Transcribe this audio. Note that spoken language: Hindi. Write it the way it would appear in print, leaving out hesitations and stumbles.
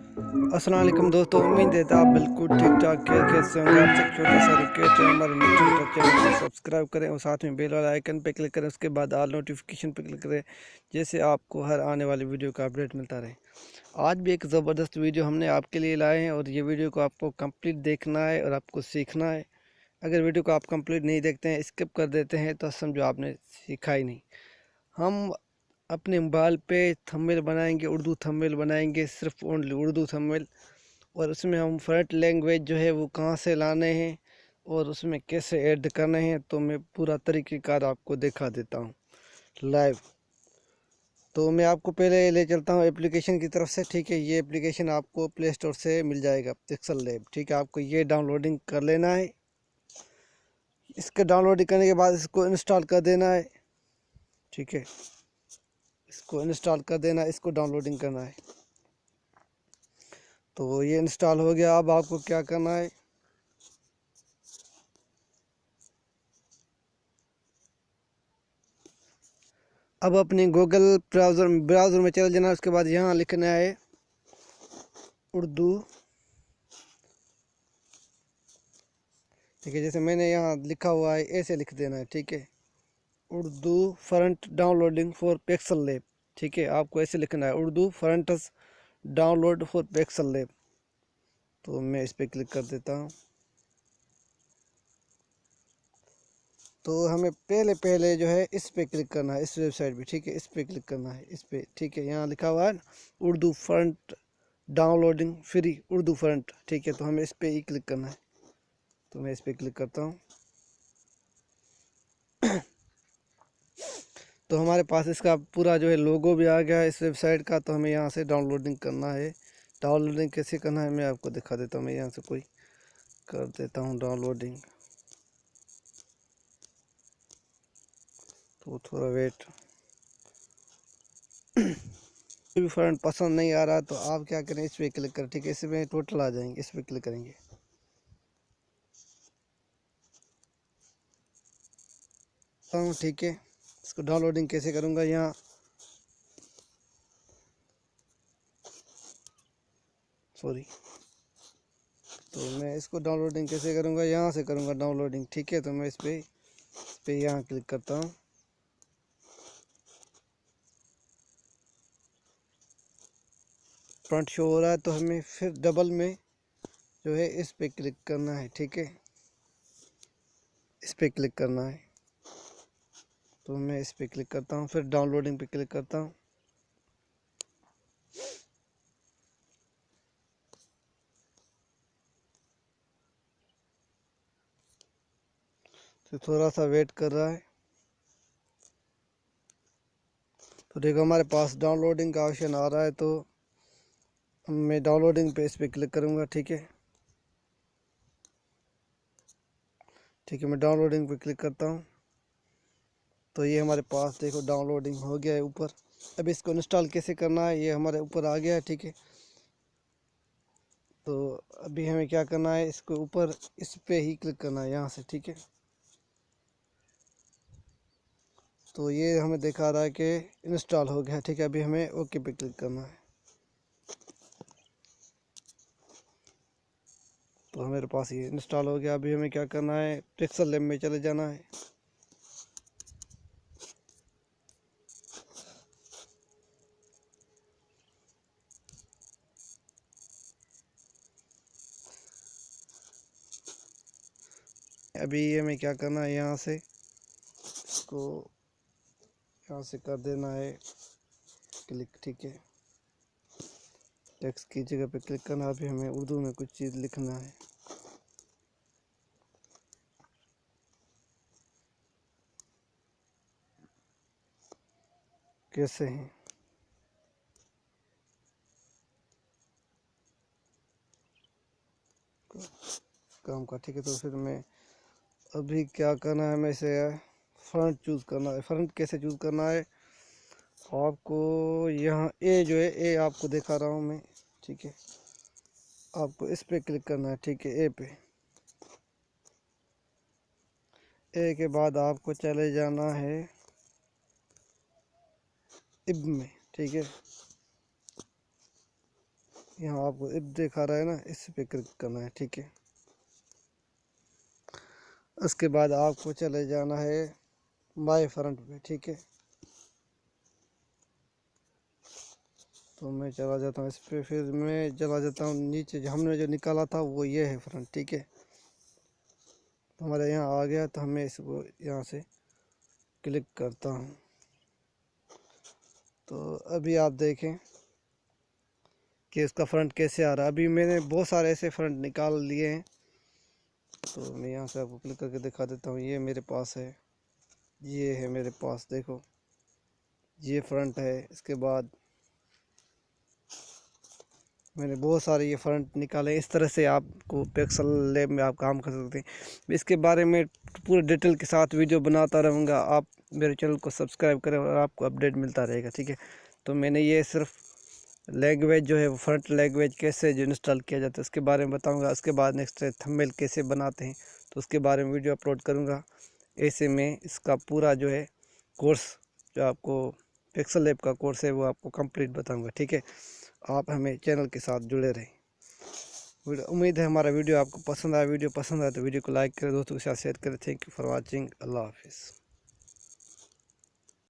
अस्सलाम वालेकुम दोस्तों, उम्मीद है आप बिल्कुल ठीक ठाक खैरियत से होंगे। आपसे एक छोटा सा रिक्वेस्ट है, हमारे यूट्यूब चैनल को सब्सक्राइब करें और साथ में बेल वाला आइकन पे क्लिक करें। उसके बाद ऑल नोटिफिकेशन पे क्लिक करें, जैसे आपको हर आने वाली वीडियो का अपडेट मिलता रहे। आज भी एक ज़बरदस्त वीडियो हमने आपके लिए लाए हैं और ये वीडियो को आपको कंप्लीट देखना है और आपको सीखना है। अगर वीडियो को आप कंप्लीट नहीं देखते हैं, स्किप कर देते हैं, तो समझो आपने सीखा ही नहीं। हम अपने मोबाइल पे थंबनेल बनाएंगे, उर्दू थंबनेल बनाएंगे, सिर्फ ओनली उर्दू थंबनेल। और उसमें हम फ्रंट लैंग्वेज जो है वो कहाँ से लाने हैं और उसमें कैसे ऐड करने हैं, तो मैं पूरा तरीक़ेकार आपको दिखा देता हूँ लाइव। तो मैं आपको पहले ले चलता हूँ एप्लीकेशन की तरफ से। ठीक है, ये एप्लीकेशन आपको प्ले स्टोर से मिल जाएगा, पिक्सल लैब। ठीक है, आपको ये डाउनलोडिंग कर लेना है। इसके डाउनलोडिंग करने के बाद इसको इंस्टॉल कर देना है। ठीक है, इसको इंस्टॉल कर देना है, इसको डाउनलोडिंग करना है। तो ये इंस्टॉल हो गया। अब आपको क्या करना है, अब अपने गूगल ब्राउज़र में चले जाना। उसके बाद यहाँ लिखना है उर्दू। ठीक है, जैसे मैंने यहाँ लिखा हुआ है ऐसे लिख देना है। ठीक है, Urdu front downloading for pixel lab. ठीक है, आपको ऐसे लिखना है, Urdu front download for pixel lab. तो मैं इस पर क्लिक कर देता हूँ। तो हमें पहले पहले जो है इस पे क्लिक करना है, इस वेबसाइट पे। ठीक है, इस पे क्लिक करना है, इस पे। ठीक है, यहाँ लिखा हुआ है Urdu front downloading free Urdu front. ठीक है, तो हमें इस पे ही क्लिक करना है। तो मैं इस पे क्लिक करता हूँ। तो हमारे पास इसका पूरा जो है लोगो भी आ गया है इस वेबसाइट का। तो हमें यहाँ से डाउनलोडिंग करना है। डाउनलोडिंग कैसे करना है मैं आपको दिखा देता हूँ। मैं यहाँ से कोई कर देता हूँ डाउनलोडिंग, तो थोड़ा वेट। कोई भी फ्रंट पसंद नहीं आ रहा तो आप क्या करें, इस पर क्लिक करें। ठीक है, इसमें टोटल आ जाएंगे, इस पर क्लिक करेंगे। ठीक है, इसको डाउनलोडिंग कैसे करूँगा, यहाँ सॉरी। तो मैं इसको डाउनलोडिंग कैसे करूँगा, यहाँ से करूँगा डाउनलोडिंग। ठीक है, तो मैं इस पर यहाँ क्लिक करता हूँ। फ्रंट शो हो रहा है, तो हमें फिर डबल में जो है इस पे क्लिक करना है। ठीक है, इस पे क्लिक करना है। तो मैं इस पे क्लिक करता हूँ, फिर डाउनलोडिंग पे क्लिक करता हूँ। तो थोड़ा सा वेट कर रहा है। तो देखो हमारे पास डाउनलोडिंग का ऑप्शन आ रहा है, तो मैं डाउनलोडिंग पे इस पे क्लिक करूँगा। ठीक है, ठीक है, मैं डाउनलोडिंग पे क्लिक करता हूँ। तो ये हमारे पास देखो डाउनलोडिंग हो गया है ऊपर। अब इसको इंस्टॉल कैसे करना है, ये हमारे ऊपर आ गया है। ठीक है, तो अभी हमें क्या करना है, इसको ऊपर इस पे ही क्लिक करना है यहाँ से। ठीक है, तो ये हमें दिखा रहा है कि इंस्टॉल हो गया। ठीक है, अभी हमें ओके पे क्लिक करना है। तो हमारे पास ये इंस्टॉल हो गया। अभी हमें क्या करना है, पिक्सल लैब में चले जाना है। अभी हमें क्या करना है, यहाँ से इसको यहाँ से कर देना है क्लिक। ठीक है, टेक्स्ट की जगह पे क्लिक करना। अभी हमें उर्दू में कुछ चीज़ लिखना है। कैसे हैं काम का। ठीक है, तो फिर मैं अभी क्या करना है, हमें से फ्रंट चूज़ करना है। फ्रंट कैसे चूज़ करना है आपको, यहाँ ए जो है, ए आपको दिखा रहा हूँ मैं। ठीक है, आपको इस पे क्लिक करना है। ठीक है, ए पे। ए के बाद आपको चले जाना है इब में। ठीक है, यहाँ आपको इफ दिखा रहा है ना, इस पे क्लिक करना है, ठीक है। उसके बाद आपको चले जाना है माय फ्रंट पे, ठीक है। तो मैं चला जाता हूँ इस पे, फिर मैं चला जाता हूँ नीचे, जो हमने जो निकाला था वो ये है फ्रंट, ठीक है। तो हमारे यहाँ आ गया, तो हमें इसको यहाँ से क्लिक करता हूँ। तो अभी आप देखें कि इसका फ्रंट कैसे आ रहा है। अभी मैंने बहुत सारे ऐसे फ्रंट निकाल लिए हैं, तो मैं यहाँ से आपको क्लिक करके दिखा देता हूँ। ये मेरे पास है, ये है मेरे पास, देखो ये फ्रंट है। इसके बाद मैंने बहुत सारे ये फ्रंट निकाले। इस तरह से आपको पिक्सल लैब में आप काम कर सकते हैं। इसके बारे में पूरे डिटेल के साथ वीडियो बनाता रहूँगा। आप मेरे चैनल को सब्सक्राइब करें और आपको अपडेट मिलता रहेगा, ठीक है। तो मैंने ये सिर्फ लैंग्वेज जो है वो फ्रंट लैंग्वेज कैसे जो इंस्टॉल किया जाता है उसके बारे में बताऊँगा। उसके बाद नेक्स्ट है थंबनेल कैसे बनाते हैं, तो उसके बारे में वीडियो अपलोड करूँगा। ऐसे में इसका पूरा जो है कोर्स, जो आपको पिक्सल लैब का कोर्स है वो आपको कंप्लीट बताऊँगा, ठीक है। आप हमें चैनल के साथ जुड़े रहें। उम्मीद है हमारा वीडियो आपको पसंद आया। वीडियो पसंद आया तो वीडियो को लाइक करें, दोस्तों के साथ शेयर करें। Thank you for watching. अल्लाह हाफिज़।